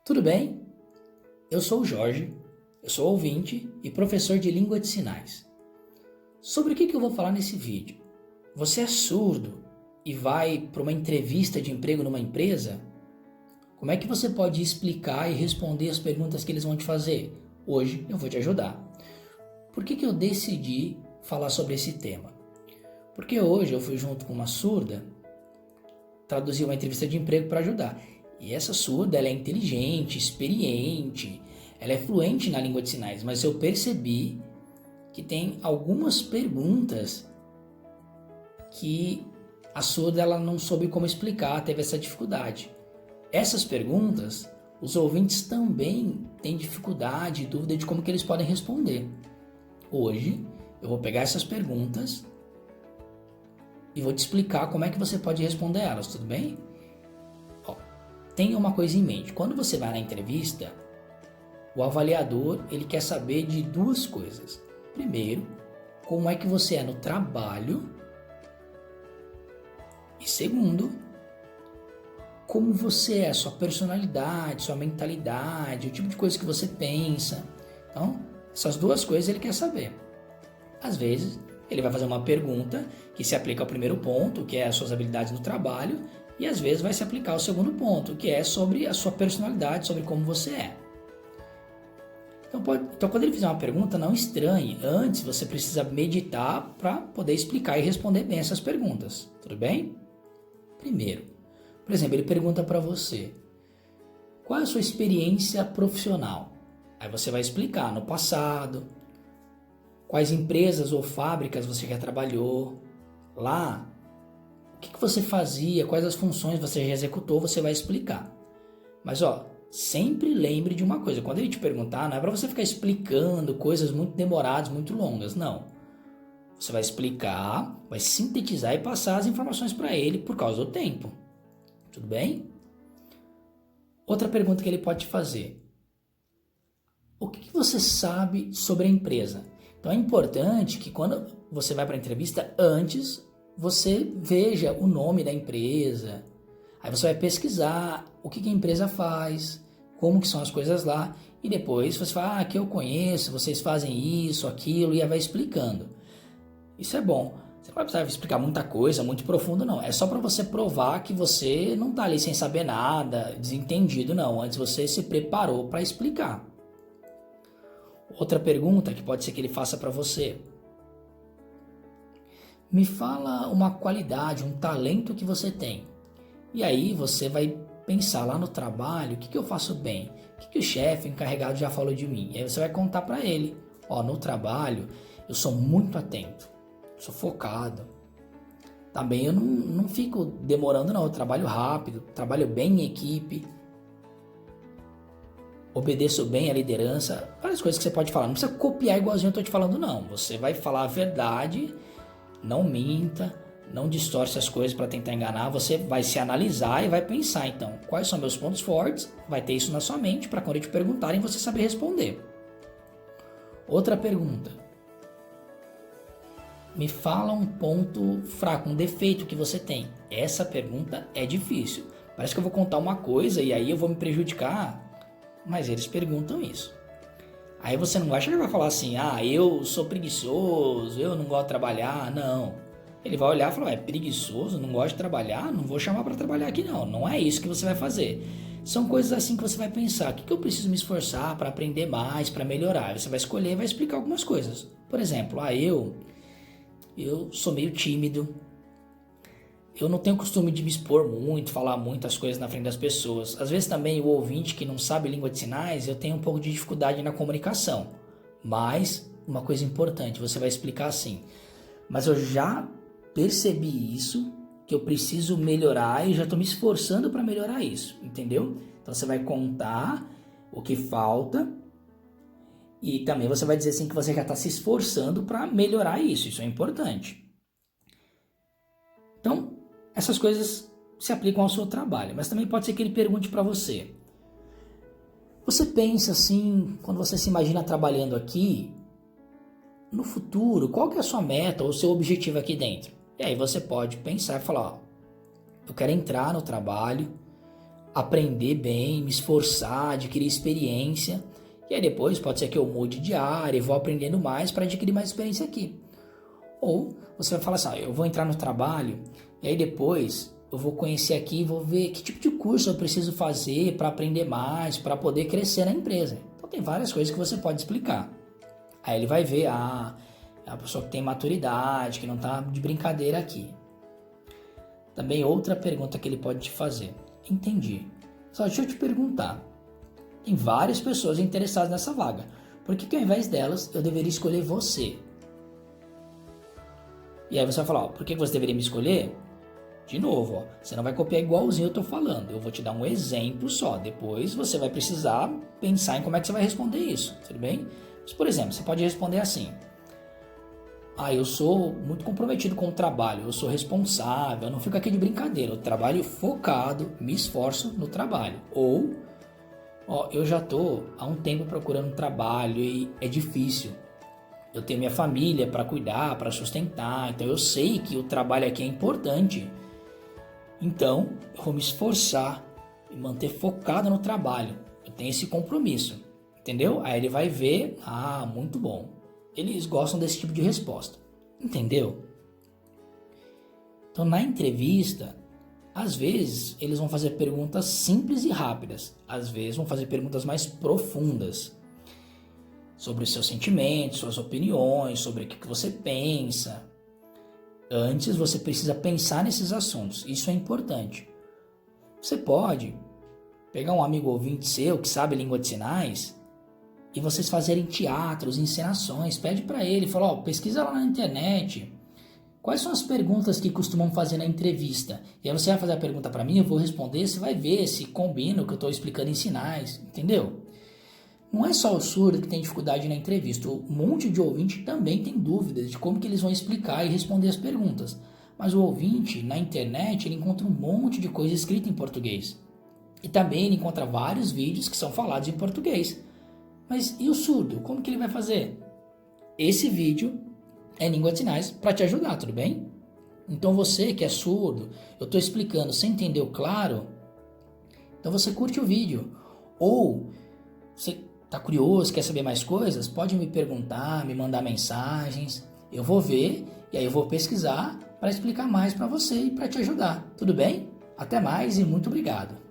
Tudo bem? Eu sou o Jorge, eu sou ouvinte e professor de língua de sinais. Sobre o que eu vou falar nesse vídeo? Você é surdo e vai para uma entrevista de emprego numa empresa? Como é que você pode explicar e responder as perguntas que eles vão te fazer? Hoje eu vou te ajudar. Por que eu decidi falar sobre esse tema? Porque hoje eu fui junto com uma surda traduzir uma entrevista de emprego para ajudar. E essa surda, ela é inteligente, experiente, ela é fluente na língua de sinais, mas eu percebi que tem algumas perguntas que a surda ela não soube como explicar, teve essa dificuldade. Essas perguntas, os ouvintes também têm dificuldade e dúvida de como que eles podem responder. Hoje, eu vou pegar essas perguntas e vou te explicar como é que você pode responder elas, tudo bem? Tenha uma coisa em mente, quando você vai na entrevista, o avaliador ele quer saber de duas coisas. Primeiro, como é que você é no trabalho e segundo, como você é, sua personalidade, sua mentalidade, o tipo de coisa que você pensa. Então, essas duas coisas ele quer saber. Às vezes, ele vai fazer uma pergunta que se aplica ao primeiro ponto, que é as suas habilidades no trabalho, e às vezes vai se aplicar ao segundo ponto, que é sobre a sua personalidade, sobre como você é. Então quando ele fizer uma pergunta, não estranhe. Antes, você precisa meditar para poder explicar e responder bem essas perguntas. Tudo bem? Primeiro, por exemplo, ele pergunta para você, qual é a sua experiência profissional? Aí você vai explicar no passado, quais empresas ou fábricas você já trabalhou, lá, o que você fazia, quais as funções você já executou, você vai explicar. Mas sempre lembre de uma coisa, quando ele te perguntar, não é para você ficar explicando coisas muito demoradas, muito longas, não. Você vai explicar, vai sintetizar e passar as informações para ele por causa do tempo. Tudo bem? Outra pergunta que ele pode te fazer. O que você sabe sobre a empresa? Então é importante que quando você vai para a entrevista, antes você veja o nome da empresa. Aí você vai pesquisar o que a empresa faz, como que são as coisas lá. E depois você fala, aqui eu conheço, vocês fazem isso, aquilo, e aí vai explicando. Isso é bom. Você não vai precisar explicar muita coisa, muito profundo, não. É só para você provar que você não está ali sem saber nada, desentendido, não. Antes você se preparou para explicar. Outra pergunta que pode ser que ele faça para você. Me fala uma qualidade, um talento que você tem. E aí você vai pensar lá no trabalho, o que eu faço bem? O que o chefe encarregado já falou de mim? E aí você vai contar para ele. No trabalho eu sou muito atento, sou focado. Também eu não fico demorando não, eu trabalho rápido, trabalho bem em equipe. Obedeço bem a liderança, várias coisas que você pode falar. Não precisa copiar igualzinho eu estou te falando, não. Você vai falar a verdade, não minta, não distorce as coisas para tentar enganar. Você vai se analisar e vai pensar, então, quais são meus pontos fortes? Vai ter isso na sua mente para quando te perguntarem você saber responder. Outra pergunta. Me fala um ponto fraco, um defeito que você tem. Essa pergunta é difícil. Parece que eu vou contar uma coisa e aí eu vou me prejudicar. Mas eles perguntam isso. Aí você não acha que ele vai falar assim, eu sou preguiçoso, eu não gosto de trabalhar, não. Ele vai olhar e falar, é preguiçoso, não gosto de trabalhar, não vou chamar para trabalhar aqui não. Não é isso que você vai fazer. São coisas assim que você vai pensar, o que eu preciso me esforçar para aprender mais, para melhorar. Você vai escolher e vai explicar algumas coisas. Por exemplo, eu sou meio tímido. Eu não tenho costume de me expor muito, falar muitas coisas na frente das pessoas. Às vezes também o ouvinte que não sabe língua de sinais, eu tenho um pouco de dificuldade na comunicação. Mas, uma coisa importante, você vai explicar assim. Mas eu já percebi isso, que eu preciso melhorar e já estou me esforçando para melhorar isso, entendeu? Então você vai contar o que falta e também você vai dizer assim que você já está se esforçando para melhorar isso. Isso é importante. Então, essas coisas se aplicam ao seu trabalho, mas também pode ser que ele pergunte para você. Você pensa assim, quando você se imagina trabalhando aqui, no futuro, qual que é a sua meta ou o seu objetivo aqui dentro? E aí você pode pensar e falar, eu quero entrar no trabalho, aprender bem, me esforçar, adquirir experiência. E aí depois pode ser que eu mude de área e vou aprendendo mais para adquirir mais experiência aqui. Ou você vai falar assim, eu vou entrar no trabalho e aí depois eu vou conhecer aqui e vou ver que tipo de curso eu preciso fazer para aprender mais, para poder crescer na empresa. Então tem várias coisas que você pode explicar. Aí ele vai ver, é a pessoa que tem maturidade, que não está de brincadeira aqui. Também outra pergunta que ele pode te fazer. Entendi. Só deixa eu te perguntar. Tem várias pessoas interessadas nessa vaga. Por que ao invés delas eu deveria escolher você? E aí você vai falar, por que você deveria me escolher? De novo, você não vai copiar igualzinho eu estou falando. Eu vou te dar um exemplo só. Depois você vai precisar pensar em como é que você vai responder isso. Tudo bem? Mas, por exemplo, você pode responder assim. Eu sou muito comprometido com o trabalho. Eu sou responsável. Eu não fico aqui de brincadeira. Eu trabalho focado, me esforço no trabalho. Ou, eu já estou há um tempo procurando trabalho e é difícil. Eu tenho minha família para cuidar, para sustentar. Então eu sei que o trabalho aqui é importante. Então, eu vou me esforçar e manter focado no trabalho. Eu tenho esse compromisso, entendeu? Aí ele vai ver, muito bom. Eles gostam desse tipo de resposta, entendeu? Então, na entrevista, às vezes, eles vão fazer perguntas simples e rápidas. Às vezes, vão fazer perguntas mais profundas. Sobre os seus sentimentos, suas opiniões, sobre o que você pensa. Antes você precisa pensar nesses assuntos, isso é importante. Você pode pegar um amigo ouvinte seu que sabe língua de sinais e vocês fazerem teatros, encenações, pede para ele, fala, pesquisa lá na internet, quais são as perguntas que costumam fazer na entrevista? E aí você vai fazer a pergunta para mim, eu vou responder, você vai ver se combina o que eu estou explicando em sinais, entendeu? Não é só o surdo que tem dificuldade na entrevista, um monte de ouvinte também tem dúvidas de como que eles vão explicar e responder as perguntas. Mas o ouvinte, na internet, ele encontra um monte de coisa escrita em português. E também ele encontra vários vídeos que são falados em português. Mas e o surdo? Como que ele vai fazer? Esse vídeo é em língua de sinais para te ajudar, tudo bem? Então você que é surdo, eu estou explicando, você entendeu claro? Então você curte o vídeo. Ou você está curioso, quer saber mais coisas? Pode me perguntar, me mandar mensagens. Eu vou ver e aí eu vou pesquisar para explicar mais para você e para te ajudar. Tudo bem? Até mais e muito obrigado.